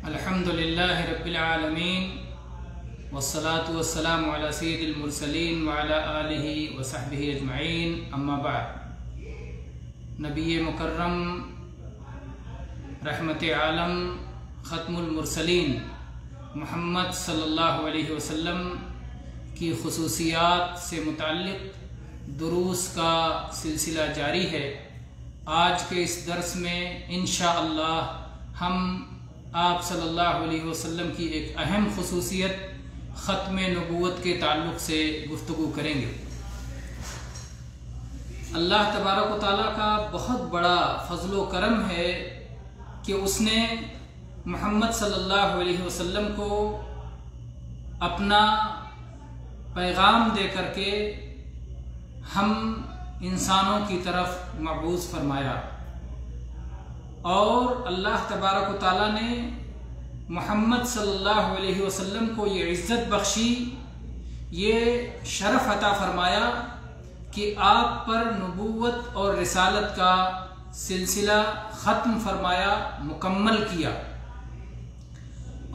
الحمدللہ رب العالمین والصلاة والسلام علی سید المرسلین وعلی آلہ وصحبہ اجمعین، اما بعد۔ نبی مکرم رحمت عالم ختم المرسلین محمد صلی اللہ علیہ وسلم کی خصوصیات سے متعلق دروس کا سلسلہ جاری ہے۔ آج کے اس درس میں انشاءاللہ ہم آپ صلی اللہ علیہ وسلم کی ایک اہم خصوصیت ختم نبوت کے تعلق سے گفتگو کریں گے۔ اللہ تبارک و تعالیٰ کا بہت بڑا فضل و کرم ہے کہ اس نے محمد صلی اللہ علیہ وسلم کو اپنا پیغام دے کر کے ہم انسانوں کی طرف مبعوث فرمایا، اور اللہ تبارک و تعالیٰ نے محمد صلی اللہ علیہ وسلم کو یہ عزت بخشی، یہ شرف عطا فرمایا کہ آپ پر نبوت اور رسالت کا سلسلہ ختم فرمایا، مکمل کیا،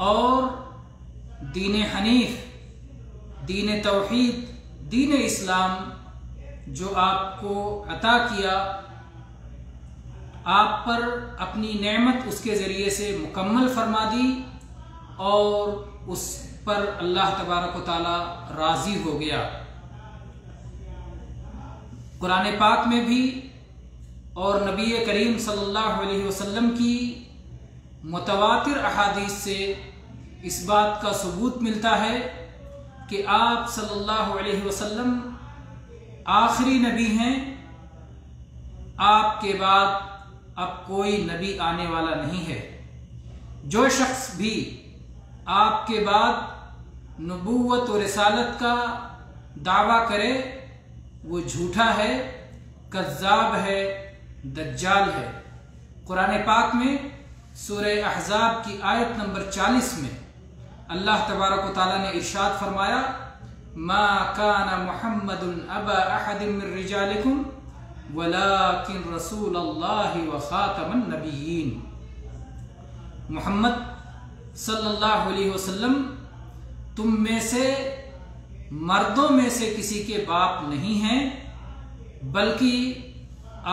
اور دین حنیف، دین توحید، دین اسلام جو آپ کو عطا کیا، آپ پر اپنی نعمت اس کے ذریعے سے مکمل فرما دی، اور اس پر اللہ تبارک و تعالی راضی ہو گیا۔ قرآن پاک میں بھی اور نبی کریم صلی اللہ علیہ وسلم کی متواتر احادیث سے اس بات کا ثبوت ملتا ہے کہ آپ صلی اللہ علیہ وسلم آخری نبی ہیں، آپ کے بعد اب کوئی نبی آنے والا نہیں ہے۔ جو شخص بھی آپ کے بعد نبوت و رسالت کا دعویٰ کرے وہ جھوٹا ہے، کذاب ہے، دجال ہے۔ قرآن پاک میں سورہ احزاب کی آیت نمبر 40 میں اللہ تبارک و تعالیٰ نے ارشاد فرمایا، ما کان محمد ابا احد من رجالکم ولیکن رسول اللہ وخاتم النبیین۔ محمد صلی اللہ علیہ وسلم تم میں سے مردوں میں سے کسی کے باپ نہیں ہیں، بلکہ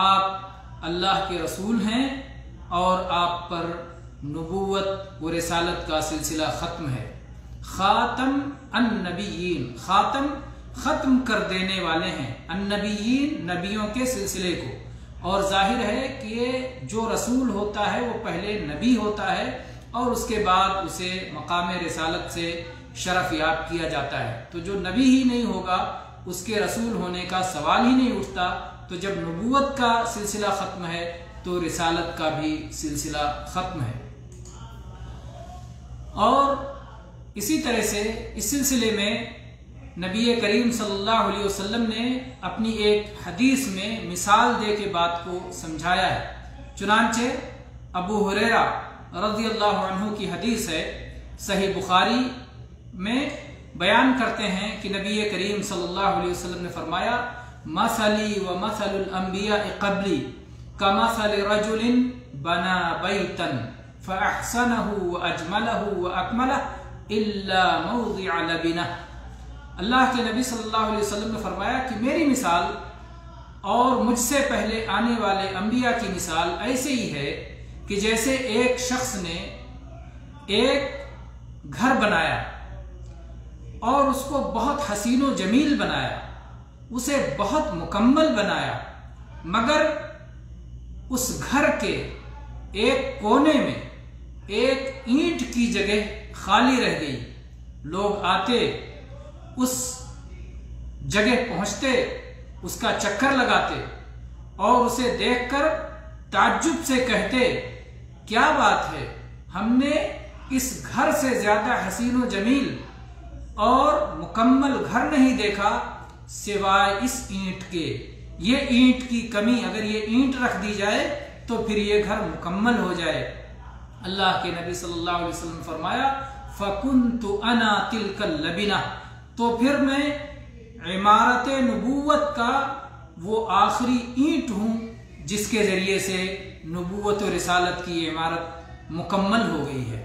آپ اللہ کے رسول ہیں، اور آپ پر نبوت و رسالت کا سلسلہ ختم ہے۔ خاتم النبیین، خاتم ختم کر دینے والے ہیں، النبیین نبیوں کے سلسلے کو، اور ظاہر ہے کہ یہ جو رسول ہوتا ہے وہ پہلے نبی ہوتا ہے اور اس کے بعد اسے مقام رسالت سے شرف یاب کیا جاتا ہے۔ تو جو نبی ہی نہیں ہوگا اس کے رسول ہونے کا سوال ہی نہیں اٹھتا۔ تو جب نبوت کا سلسلہ ختم ہے تو رسالت کا بھی سلسلہ ختم ہے۔ اور اسی طرح سے اس سلسلے میں نبی کریم صلی اللہ علیہ وسلم نے اپنی ایک حدیث میں مثال دے کے بات کو سمجھایا ہے۔ چنانچہ ابو ہریرہ رضی اللہ عنہ کی حدیث ہے، صحیح بخاری میں بیان کرتے ہیں کہ نبی کریم صلی اللہ علیہ وسلم نے فرمایا، مثلی و مثل الانبیاء قبلی کمثل رجل بنا بیتا فاحسنہ واجملہ واکملہ الا موضع لبنہ۔ اللہ کے نبی صلی اللہ علیہ وسلم نے فرمایا کہ میری مثال اور مجھ سے پہلے آنے والے انبیاء کی مثال ایسے ہی ہے کہ جیسے ایک شخص نے ایک گھر بنایا اور اس کو بہت حسین و جمیل بنایا، اسے بہت مکمل بنایا، مگر اس گھر کے ایک کونے میں ایک اینٹ کی جگہ خالی رہ گئی۔ لوگ آتے، اس جگہ پہنچتے، اس کا چکر لگاتے اور اسے دیکھ کر تعجب سے کہتے، کیا بات ہے، ہم نے اس گھر سے زیادہ حسین و جمیل اور مکمل گھر نہیں دیکھا سوائے اس اینٹ کے۔ یہ اینٹ کی کمی، اگر یہ اینٹ رکھ دی جائے تو پھر یہ گھر مکمل ہو جائے۔ اللہ کے نبی صلی اللہ علیہ وسلم نے فرمایا، فَكُنْتُ أَنَا تِلْكَ اللَّبِنَةِ، تو پھر میں عمارت نبوت کا وہ آخری اینٹ ہوں جس کے ذریعے سے نبوت و رسالت کی عمارت مکمل ہو گئی ہے۔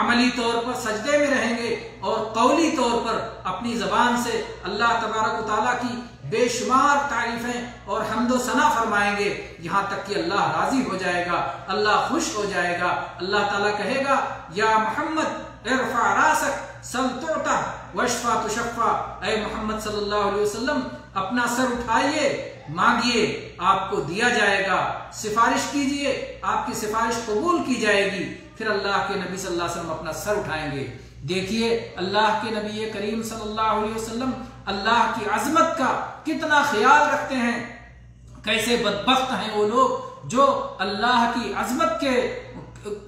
عملی طور پر سجدے میں رہیں گے اور قولی طور پر اپنی زبان سے اللہ تبارک و تعالیٰ کی بے شمار تعریفیں اور حمد و ثنا فرمائیں گے، یہاں تک کہ اللہ راضی ہو جائے گا، اللہ خوش ہو جائے گا۔ اللہ تعالیٰ کہے گا یا محمد ارفع راسک سل تعطى واشفع تشفع، اے محمد صلی اللہ علیہ وسلم اپنا سر اٹھائیے، مانگیے آپ کو دیا جائے گا، سفارش کیجئے آپ کی سفارش قبول کی جائے گی۔ پھر اللہ کے نبی صلی اللہ علیہ وسلم اپنا سر اٹھائیں گے۔ دیکھیے اللہ کے نبی کریم صلی اللہ علیہ وسلم اللہ کی عظمت کا کتنا خیال رکھتے ہیں۔ کیسے بدبخت ہیں وہ لوگ جو اللہ کی عظمت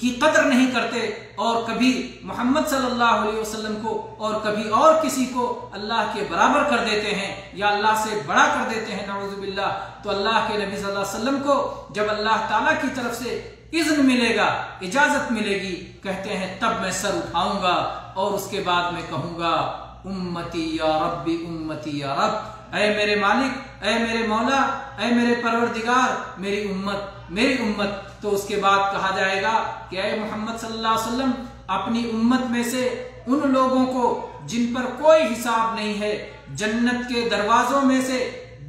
کی قدر نہیں کرتے اور کبھی محمد صلی اللہ علیہ وسلم کو اور کبھی اور کسی کو اللہ کے برابر کر دیتے ہیں یا اللہ سے بڑا کر دیتے ہیں، نعوذ باللہ۔ تو اللہ کے نبی صلی اللہ علیہ وسلم کو جب اللہ تعالیٰ کی طرف سے اذن ملے گا، اجازت ملے گی، کہتے ہیں تب میں سر اٹھاؤں گا اور اس کے بعد میں کہوں گا امتی یا ربی امتی یا رب، اے میرے مالک، اے میرے مولا، اے میرے پروردگار، میری امت۔ تو اس کے بعد کہا جائے گا کہ اے محمد صلی اللہ علیہ وسلم اپنی امت میں سے ان لوگوں کو جن پر کوئی حساب نہیں ہے جنت کے دروازوں میں سے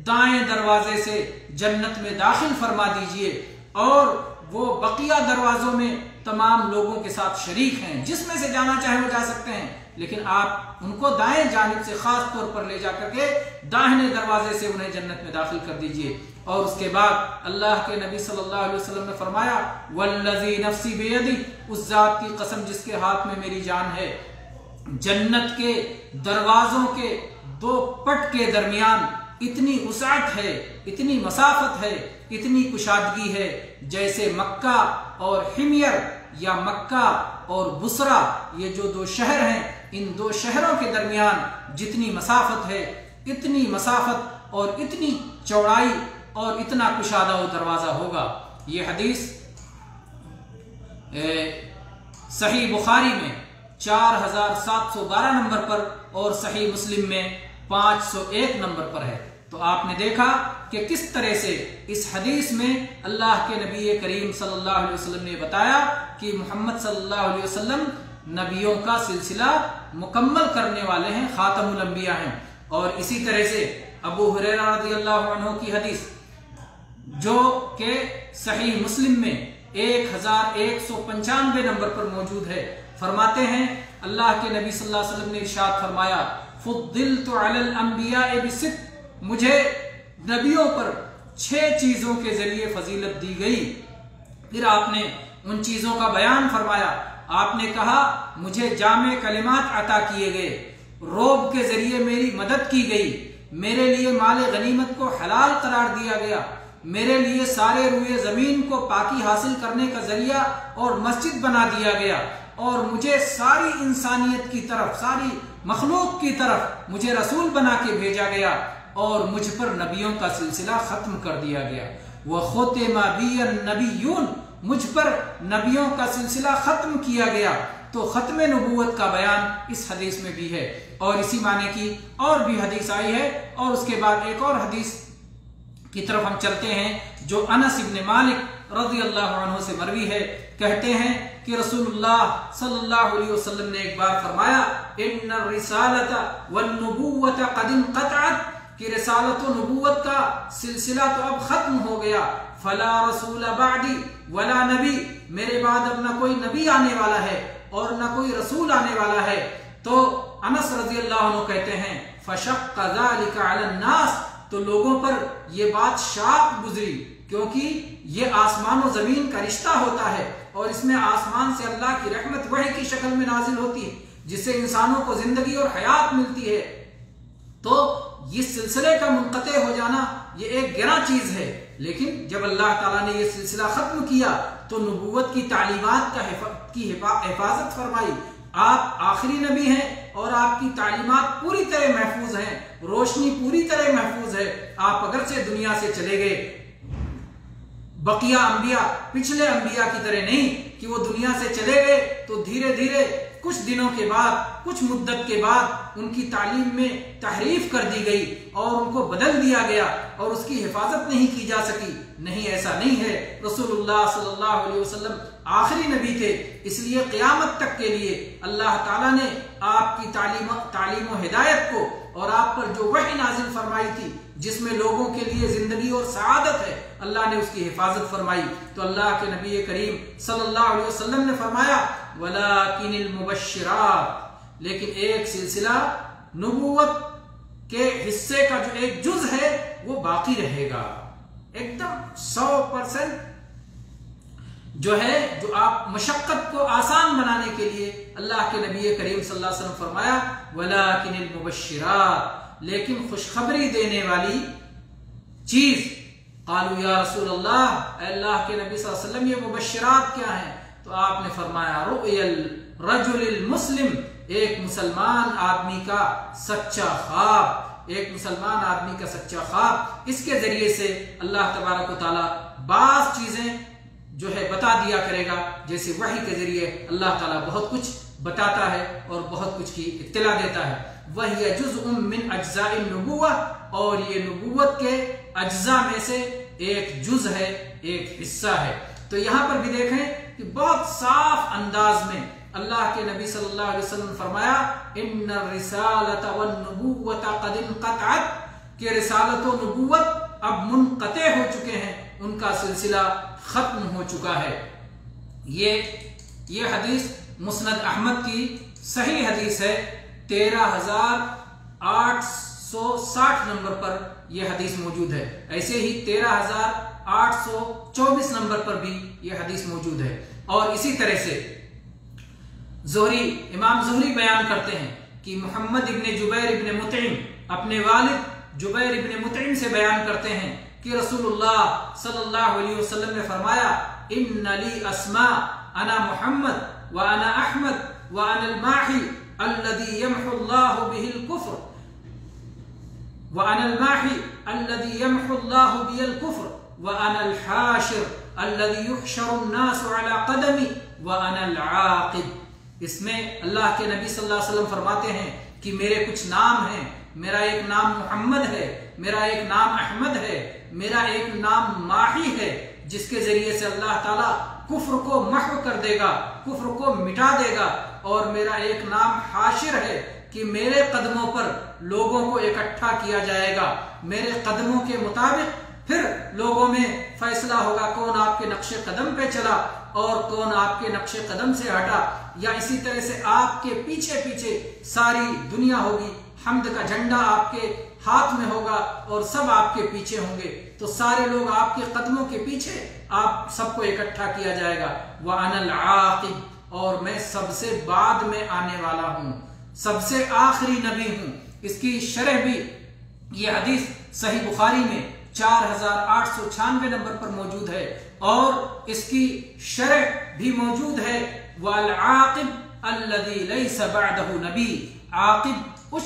دائیں دروازے سے جنت میں داخل فرما دیجئے، اور وہ بقیہ دروازوں میں تمام لوگوں کے ساتھ شریک ہیں، جس میں سے جانا چاہے وہ جا سکتے ہیں، لیکن آپ ان کو دائیں جانب سے خاص طور پر لے جا کر کے داہنے دروازے سے انہیں جنت میں داخل کر دیجئے۔ اور اس کے بعد اللہ کے نبی صلی اللہ علیہ وسلم نے فرمایا والذی نفسی بیدی، اس ذات کی قسم جس کے ہاتھ میں میری جان ہے، جنت کے دروازوں کے دو پٹ کے درمیان اتنی وسعت ہے، اتنی مسافت ہے، اتنی کشادگی ہے، جیسے مکہ اور حمیر یا مکہ اور بصرہ، یہ جو دو شہر ہیں، ان دو شہروں کے درمیان جتنی مسافت ہے، اتنی مسافت اور اتنی چوڑائی اور اتنا کشادہ وہ دروازہ ہوگا۔ یہ حدیث صحیح بخاری میں 4712 نمبر پر اور صحیح مسلم میں 501 نمبر پر ہے۔ تو آپ نے دیکھا کہ کس طرح سے اس حدیث میں اللہ کے نبی کریم صلی اللہ علیہ وسلم نے بتایا کہ محمد صلی اللہ علیہ وسلم نبیوں کا سلسلہ مکمل کرنے والے ہیں، خاتم الانبیاء ہیں۔ اور اسی طرح سے ابو ہریرہ رضی اللہ عنہ کی حدیث جو کہ صحیح مسلم میں 1195 نمبر پر موجود ہے، فرماتے ہیں اللہ کے نبی صلی اللہ علیہ وسلم نے ارشاد فرمایا فضلت علی الانبیاء بست، مجھے نبیوں پر 6 چیزوں کے ذریعے فضیلت دی گئی۔ پھر آپ نے ان چیزوں کا بیان فرمایا، آپ نے کہا مجھے جامع کلمات عطا کیے گئے، روب کے ذریعے میری مدد کی گئی، میرے لیے مال غنیمت کو حلال قرار دیا گیا، میرے لیے سارے روئے زمین کو پاکی حاصل کرنے کا ذریعہ اور مسجد بنا دیا گیا، اور مجھے ساری انسانیت کی طرف، ساری مخلوق کی طرف مجھے رسول بنا کے بھیجا گیا، اور مجھ پر نبیوں کا سلسلہ ختم کر دیا گیا۔ وَخُتِمَ بِيَ النَّبِيُّونَ، مجھ پر نبیوں کا سلسلہ ختم کیا گیا۔ تو ختم نبوت کا بیان اس حدیث میں بھی ہے، اور اسی معنی کی اور بھی حدیث آئی ہے۔ اور اس کے بعد ایک اور حدیث کی طرف ہم چلتے ہیں جو انس ابن مالک رضی اللہ عنہ سے مروی ہے، کہتے ہیں کہ رسول اللہ صلی اللہ علیہ وسلم نے ایک بار فرمایا ان الرسالۃ والنبوۃ قد انقطعت، کہ رسالت و نبوت کا سلسلہ تو اب ختم ہو گیا، فلا رسول بعدی ولا نبی، میرے بعد اب نہ کوئی نبی آنے والا ہے اور نہ کوئی رسول آنے والا ہے۔ تو انس رضی اللہ عنہ کہتے ہیں فشق ذلك علی الناس، تو لوگوں پر یہ بات شاق گزری، کیونکہ یہ آسمان و زمین کا رشتہ ہوتا ہے، اور اس میں آسمان سے اللہ کی رحمت وحی کی شکل میں نازل ہوتی ہے جس سے انسانوں کو زندگی اور حیات ملتی ہے۔ تو یہ سلسلے کا منقطع ہو جانا یہ ایک گراں چیز ہے، لیکن جب اللہ تعالیٰ نے یہ سلسلہ ختم کیا تو نبوت کی تعلیمات کی حفاظت فرمائی۔ آپ آخری نبی ہیں اور آپ کی تعلیمات پوری طرح محفوظ ہیں، روشنی پوری طرح محفوظ ہے۔ آپ اگرچہ دنیا سے چلے گئے، بقیہ انبیاء پچھلے انبیاء کی طرح نہیں کہ وہ دنیا سے چلے گئے تو دھیرے دھیرے کچھ دنوں کے بعد، کچھ مدت کے بعد ان کی تعلیم میں تحریف کر دی گئی اور ان کو بدل دیا گیا اور اس کی حفاظت نہیں کی جا سکی۔ نہیں، ایسا نہیں ہے۔ رسول اللہ صلی اللہ علیہ وسلم آخری نبی تھے، اس لیے قیامت تک کے لیے اللہ تعالیٰ نے آپ کی تعلیم و ہدایت کو اور آپ پر جو وحی نازل فرمائی تھی جس میں لوگوں کے لیے زندگی اور سعادت ہے، اللہ نے اس کی حفاظت فرمائی۔ تو اللہ کے نبی کریم صلی اللہ علیہ وسلم نے فرمایا وَلَٰكِنِ الْمُبَشِّرَاتِ، لیکن ایک سلسلہ نبوت کے حصے کا جو ایک جز ہے وہ باقی رہے گا، ایک دم 100% جو ہے، جو آپ مشقت کو آسان بنانے کے لیے اللہ کے نبی کریم صلی اللہ علیہ وسلم فرمایا وَلَٰكِنِ الْمُبَشِّرَاتِ، لیکن خوشخبری دینے والی چیز۔ قالوا یا رسول اللہ، اے اللہ کے نبی صلی اللہ علیہ وسلم یہ مبشرات کیا ہیں؟ تو آپ نے فرمایا رؤیا الرجل المسلم، ایک مسلمان آدمی کا سچا خواب، ایک مسلمان آدمی کا سچا خواب۔ اس کے ذریعے سے اللہ تبارک و تعالیٰ بعض چیزیں جو ہے بتا دیا کرے گا، جیسے وحی کے ذریعے اللہ تعالیٰ بہت کچھ بتاتا ہے اور بہت کچھ کی اطلاع دیتا ہے۔ وَهِيَ جُزْءٌ مِّنْ أَجْزَاءِ النُّبُوَّةِ، اور یہ نبوت کے اجزاء میں سے ایک جز ہے، ایک حصہ ہے۔ تو یہاں پر بھی دیکھیں کہ بہت صاف انداز میں اللہ کے نبی صلی اللہ علیہ وسلم فرمایا ان الرسالۃ والنبوۃ قد انقطعت، کہ رسالت و نبوت اب منقطع ہو چکے ہیں، ان کا سلسلہ ختم ہو چکا ہے۔ یہ حدیث مسند احمد کی صحیح حدیث ہے، 13,860 نمبر پر یہ حدیث موجود ہے، ایسے ہی 13,824 نمبر پر بھی یہ حدیث موجود ہے۔ اور اسی طرح سے امام زہری بیان کرتے ہیں کہ محمد ابن جبیر ابن مطعم اپنے والد جبیر ابن مطعم سے بیان کرتے ہیں کہ رسول اللہ صلی اللہ علیہ وسلم نے فرمایا ان لی اسماء انا محمد وانا احمد وانا الماحی الذي يمحو الله به الكفر وانا الماحی الذي يمحو الله به الكفر وانا الحاشر الذي يحشر الناس على قدمي وانا العاقب۔ اس میں اللہ کے نبی صلی اللہ علیہ وسلم فرماتے ہیں کہ میرے کچھ نام ہیں، میرا ایک نام محمد ہے، میرا ایک نام احمد ہے، میرا ایک نام ماحی ہے، جس کے ذریعے سے اللہ تعالیٰ کفر کو محو کر دے گا، کفر کو مٹا دے گا، اور میرا ایک نام حاشر ہے کہ میرے قدموں پر لوگوں کو اکٹھا کیا جائے گا، میرے قدموں کے مطابق پھر لوگوں میں فیصلہ ہوگا کون آپ کے نقش قدم پہ چلا اور کون آپ کے نقش قدم سے ہٹا، یا اسی طرح سے آپ کے پیچھے پیچھے ساری دنیا ہوگی، حمد کا جھنڈا آپ کے ہاتھ میں ہوگا اور سب آپ کے پیچھے ہوں گے، تو سارے لوگ آپ کے قدموں کے پیچھے آپ سب کو اکٹھا کیا جائے گا۔ وَأَنَا الْعَاقِبُ، اور میں سب سے بعد میں آنے والا ہوں، سب سے آخری نبی ہوں۔ اس کی شرح بھی یہ حدیث صحیح بخاری میں 4896 نمبر پر موجود ہے، اور اس کی شرح بھی موجود ہے وَالْعَاقِبُ الَّذِي لَيْسَ بَعْدَهُ نَبِيٌّ، عاقب اس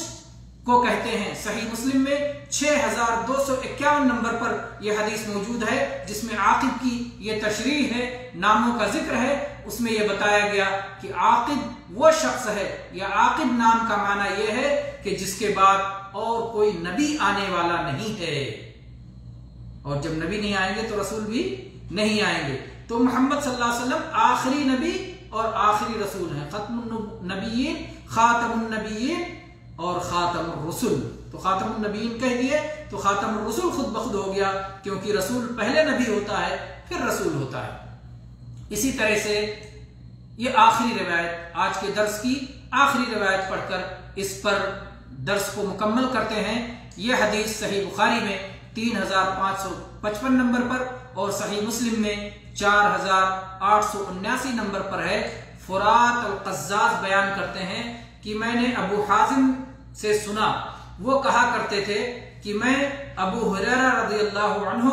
کو کہتے ہیں۔ صحیح مسلم میں 6251 نمبر پر یہ حدیث موجود ہے، جس میں عاقب کی یہ تشریح ہے، ناموں کا ذکر ہے۔ اس میں یہ بتایا گیا کہ عاقب وہ شخص ہے، یا عاقب نام کا معنی یہ ہے کہ جس کے بعد اور کوئی نبی آنے والا نہیں ہے، اور جب نبی نہیں آئیں گے تو رسول بھی نہیں آئیں گے۔ تو محمد صلی اللہ علیہ وسلم آخری نبی اور آخری رسول ہیں، ختم النبیین، خاتم النبیین اور خاتم الرسل۔ تو خاتم النبیین کہہ دیے تو خاتم الرسل خود بخود ہو گیا، کیونکہ رسول پہلے نبی ہوتا ہے پھر رسول ہوتا ہے۔ اسی طرح سے یہ آخری روایت، آج کے درس کی آخری روایت پڑھ کر اس پر درس کو مکمل کرتے ہیں۔ یہ حدیث صحیح بخاری میں 3555 نمبر پر اور صحیح مسلم میں 4879 نمبر پر ہے۔ فرات القزاز بیان کرتے ہیں کہ میں نے ابو حازم سے سنا، وہ کہا کرتے تھے کہ میں ابو ہریرہ رضی اللہ عنہ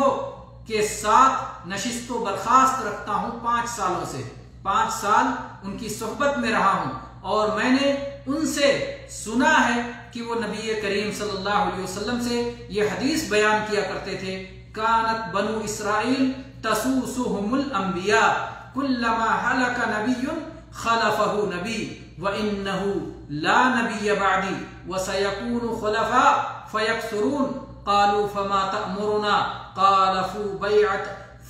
کے ساتھ نشست و برخاست رکھتا ہوں 5 سالوں سے، 5 سال ان کی صحبت میں رہا ہوں، اور میں نے ان سے سنا ہے کہ وہ نبی کریم صلی اللہ علیہ وسلم سے یہ حدیث بیان کیا کرتے تھے، کانت بنو اسرائیل تسوسهم الانبیاء کلما ہلک نبی خلفہ نبی وَإِنَّهُ لَا نَبِيَّ بَعْدِي وَسَيَكُونُ خُلَفَاء فَيَكْثُرُونَ قَالُوا فَمَا تَأْمُرُنَا قَالَ